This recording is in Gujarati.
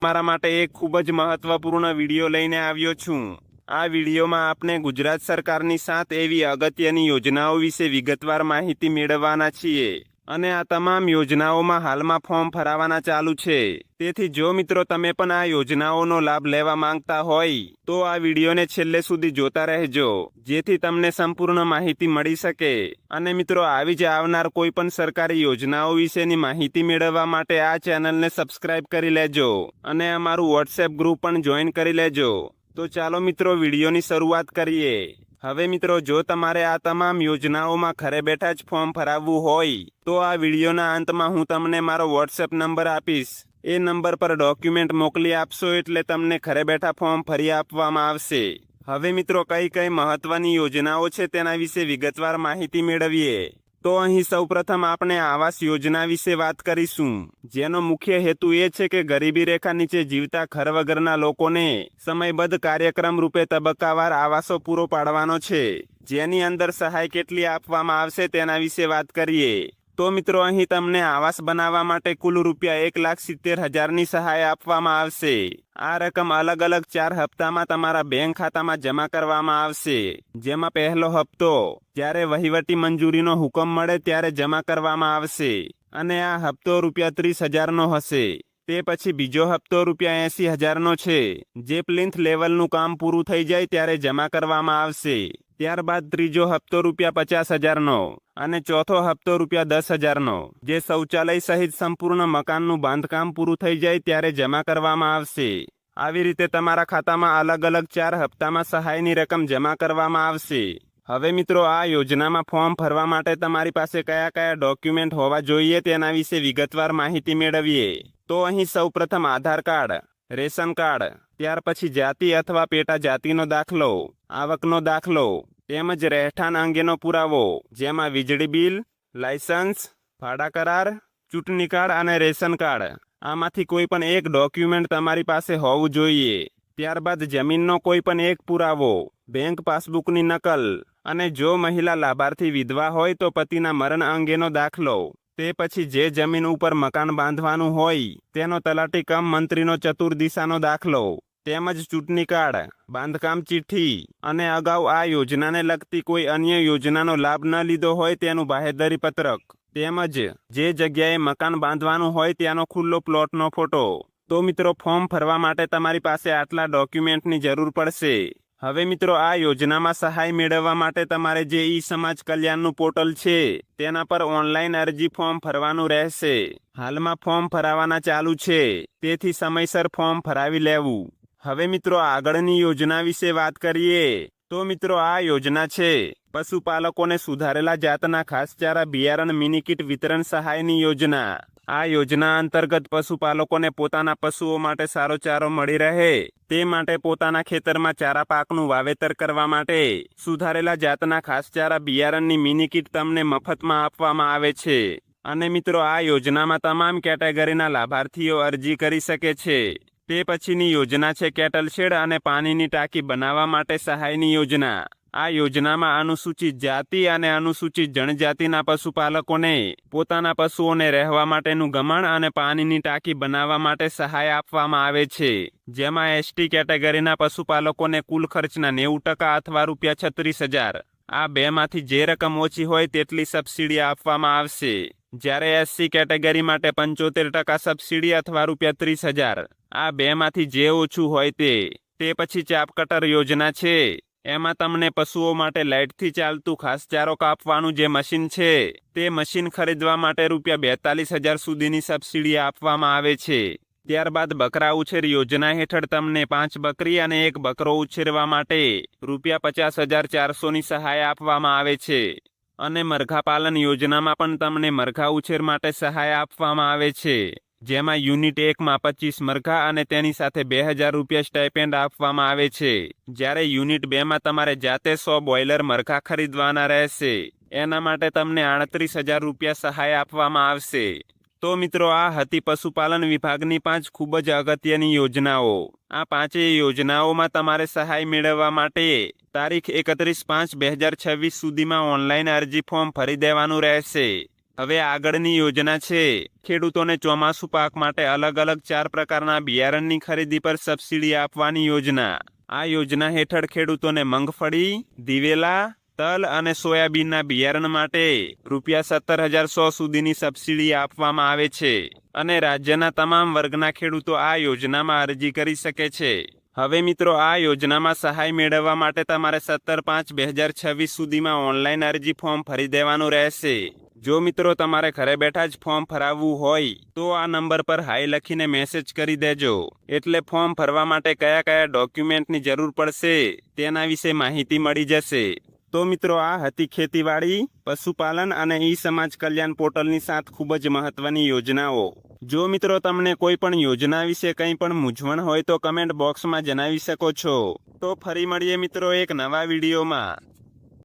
તમારા માટે એક ખૂબ જ મહત્વપૂર્ણ વિડીયો લઈને આવ્યો છું। આ વિડીયોમાં આપણે ગુજરાત સરકારની 7 એવી અગત્યની યોજનાઓ વિશે વિગતવાર માહિતી મેળવવાના છીએ અને આ તમામ યોજનાઓમાં હાલમાં ફોર્મ ભરાવાના ચાલુ છે। તેથી જો મિત્રો તમે પણ આ યોજનાઓનો લાભ લેવા માંગતા હોય તો આ વિડીયોને છેલ્લે સુધી જોતા રહેજો, જેથી તમને સંપૂર્ણ માહિતી મળી શકે। અને મિત્રો આવી જ આવનાર કોઈ પણ સરકારી યોજનાઓ વિશેની માહિતી મેળવવા માટે આ ચેનલને સબસ્ક્રાઇબ કરી લેજો અને અમારું વોટ્સએપ ગ્રુપ પણ જોઈન કરી લેજો। તો ચાલો મિત્રો વિડીયોની શરૂઆત કરીએ। હવે મિત્રો જો તમારે આ તમામ યોજનાઓમાં ઘરે બેઠા જ ફોર્મ ભરાવવું હોય તો આ વિડીયોના અંતમાં હું તમને મારો વોટ્સએપ નંબર આપીશ। એ નંબર પર ડોક્યુમેન્ટ મોકલી આપશો એટલે તમને ઘરે બેઠા ફોર્મ ભરી આપવામાં આવશે। હવે મિત્રો કઈ મહત્વની યોજનાઓ છે તેના વિશે વિગતવાર માહિતી મેળવીએ। તો અહીં સૌપ્રથમ આપણે આવાસ યોજના વિશે વાત કરીશું, જેનો મુખ્ય હેતુ એ છે કે ગરીબી રેખા નીચે જીવતા ઘર વગરના લોકોને સમયબદ્ધ કાર્યક્રમ રૂપે તબક્કાવાર આવાસો પૂરો પાડવાનો છે, જેની અંદર સહાય કેટલી આપવામાં આવશે તેના વિશે વાત કરીએ। તો મિત્રો અહીં તમને આવાસ બનાવવા માટે કુલ રૂપિયા 1,70,000ની સહાય આપવામાં આવશે। આ રકમ અલગ અલગ 4 હપ્તામાં તમારા બેંક ખાતામાં જમા કરવામાં આવશે, જેમાં પહેલો હપ્તો જ્યારે વહીવટી મંજૂરીનો હુકમ મળે ત્યારે જમા કરવામાં આવશે અને આ હપ્તો રૂપિયા 30,000નો હશે। તે પછી બીજો હપ્તો રૂપિયા 80,000નો છે, જે પ્લિન્થ લેવલનું કામ પૂરું થઈ જાય ત્યારે જમા કરવામાં આવશે। ત્યારબાદ ત્રીજો હપ્તો રૂપિયા 50,000નો અને ચોથો હપ્તો રૂપિયા 10,000નો, જે શૌચાલય સહિત સંપૂર્ણ મકાનનું બાંધકામ પૂરું થઈ જાય ત્યારે જમા કરવામાં આવશે। આવી રીતે તમારા ખાતામાં અલગ અલગ 4 હપ્તામાં સહાયની રકમ જમા કરવામાં આવશે। હવે મિત્રો આ યોજનામાં ફોર્મ ભરવા માટે તમારી પાસે કયા ડોક્યુમેન્ટ હોવા જોઈએ તેના વિશે વિગતવાર માહિતી મેળવીએ। તો અહીં સૌપ્રથમ આધાર કાર્ડ, રેશન કાર્ડ, ત્યાર પછી જાતિ અથવા પેટા જાતિનો દાખલો, આવકનો દાખલો તેમજ રહેઠાણ અંગેનો પુરાવો, જેમાં વીજળી બિલ, લાયસન્સ, ભાડા કરાર, ચૂંટણી કાર્ડ અને રેશન કાર્ડ, આમાંથી કોઈ પણ એક ડોક્યુમેન્ટ તમારી પાસે હોવું જોઈએ। ત્યારબાદ જમીનનો કોઈ પણ એક પુરાવો, બેંક પાસબુકની નકલ અને જો મહિલા લાભાર્થી વિધવા હોય તો પતિના મરણ અંગેનો દાખલો। તે પછી જે જમીન ઉપર મકાન બાંધવાનું હોય તેનો તલાટી કમ મંત્રીનો ચતુર્દિશાનો દાખલો તેમજ ચૂંટણી કાર્ડ, બાંધકામ ચિઠ્ઠી અને અગાઉ આ યોજનાને લગતી કોઈ અન્ય યોજનાનો લાભ ન લીધો હોય તેનું બાહેધરી પત્રક તેમજ જે જગ્યાએ મકાન બાંધવાનું હોય ત્યાંનો ખુલ્લો પ્લોટનો ફોટો। તો મિત્રો ફોર્મ ભરવા માટે તમારી પાસે આટલા ડોક્યુમેન્ટની જરૂર પડશે। હવે મિત્રો આ યોજનામાં સહાય મેળવવા માટે તમારે જે ઈ સમાજ કલ્યાણનું પોર્ટલ છે તેના પર ઓનલાઈન અરજી ફોર્મ ભરવાનું રહેશે। હાલમાં ફોર્મ ભરાવાના ચાલુ છે, તેથી સમયસર ફોર્મ ભરાવી લેવું। હવે મિત્રો આગળની યોજના વિશે વાત કરીએ તો મિત્રો આ યોજના છે પશુપાલકોને સુધારેલા જાતના ઘાસચારા બિયારણ મિનિકીટ વિતરણ સહાયની યોજના। આ યોજના અંતર્ગત પશુપાલકોને પોતાના પશુઓ માટે સારો ચારો મળી રહે તે માટે પોતાના ખેતરમાં ચારા પાકનું વાવેતર કરવા માટે સુધારેલા જાતના ઘાસચારા બિયારણની મિનિકીટ તમને મફતમાં આપવામાં આવે છે। અને મિત્રો આ યોજનામાં તમામ કેટેગરીના લાભાર્થીઓ અરજી કરી શકે છે। તે પછીની યોજના છે કેટલ શેડ અને પાણીની ટાંકી બનાવવા માટે સહાયની યોજના। આ યોજનામાં અનુસૂચિત જાતિ અને અનુસૂચિત જનજાતિના પશુપાલકોને પોતાના પશુઓને રહેવા માટેનું ગમણ અને પાણીની ટાંકી બનાવવા માટે સહાય આપવામાં આવે છે, જેમાં એસટી કેટેગરીના પશુપાલકોને કુલ ખર્ચના 90% અથવા રૂપિયા 36,000 આ બેમાંથી જે રકમ ઓછી હોય તેટલી સબસિડી આપવામાં આવશે, જ્યારે એસસી કેટેગરી માટે 75% સબસિડી અથવા રૂપિયા 30,000 આ બેમાંથી જે ઓછું હોય તે પછી ચાપ કટર યોજના છે। એમાં તમને પશુઓ માટે લાઇટથી ચાલતું ઘાસચારો કાપવાનું જે મશીન છે તે મશીન ખરીદવા માટે રૂપિયા 42,000 સુધીની સબસિડી આપવામાં આવે છે। ત્યારબાદ બકરા ઉછેર યોજના હેઠળ તમને 5 બકરી અને 1 બકરો ઉછેરવા માટે રૂપિયા 50,400ની સહાય આપવામાં આવે છે। અને મરઘા પાલન યોજનામાં પણ તમને મરઘા ઉછેર માટે સહાય આપવામાં આવે છે, જેમાં યુનિટ 1માં 25 મરઘા અને તેની સાથે 2,000 રૂપિયા સ્ટાઇપેન્ડ આપવામાં આવે છે, જ્યારે યુનિટ 2માં તમારે જાતે 100 બોઇલર મરઘા ખરીદવાના રહેશે। એના માટે તમને 38,000 રૂપિયા સહાય આપવામાં આવશે। તો મિત્રો આ હતી પશુપાલન વિભાગની 5 ખૂબ જ અગત્યની યોજનાઓ। આ 5 યોજનાઓમાં તમારે સહાય મેળવવા માટે તારીખ 31/5/2026 સુધીમાં ઓનલાઈન અરજી ફોર્મ ભરી દેવાનું રહેશે। હવે આગળની યોજના છે ખેડૂતોને ચોમાસુ પાક માટે અલગ અલગ 4 પ્રકારના બિયારણની ખરીદી પર સબસિડી આપવાની યોજના. આ યોજના હેઠળ ખેડૂતોને મગફળી, દિવેલા, તલ અને સોયાબીનના બિયારણ માટે ₹17,100 સુધીની સબસિડી આપવામાં આવે છે અને રાજ્યના તમામ વર્ગના ખેડૂતો આ યોજનામાં અરજી કરી શકે છે. હવે મિત્રો, આ યોજનામાં સહાય મેળવવા માટે તમારે 17/5/2026 સુધીમાં ઓનલાઈન અરજી ફોર્મ ભરી દેવાનું રહેશે. જો મિત્રો તમારે ઘરે બેઠા જ ફોર્મ ભરાવવું હોય તો આ નંબર પર હાઈ લખીને મેસેજ કરી દેજો. એટલે ફોર્મ ભરવા માટે કયા કયા ડોક્યુમેન્ટની જરૂર પડશે તેના વિશે માહિતી મળી જશે. તો મિત્રો, આ હતી ખેતીવાડી, પશુપાલન અને ઈ સમાજ કલ્યાણ પોર્ટલની સાથ ખૂબ જ મહત્વની યોજનાઓ. જો મિત્રો તમને કોઈ પણ યોજના વિશે કંઈ પણ મૂંઝવણ હોય તો કમેન્ટ બોક્સમાં જણાવી શકો છો. તો ફરી મળીએ મિત્રો એક નવા વિડીયોમાં.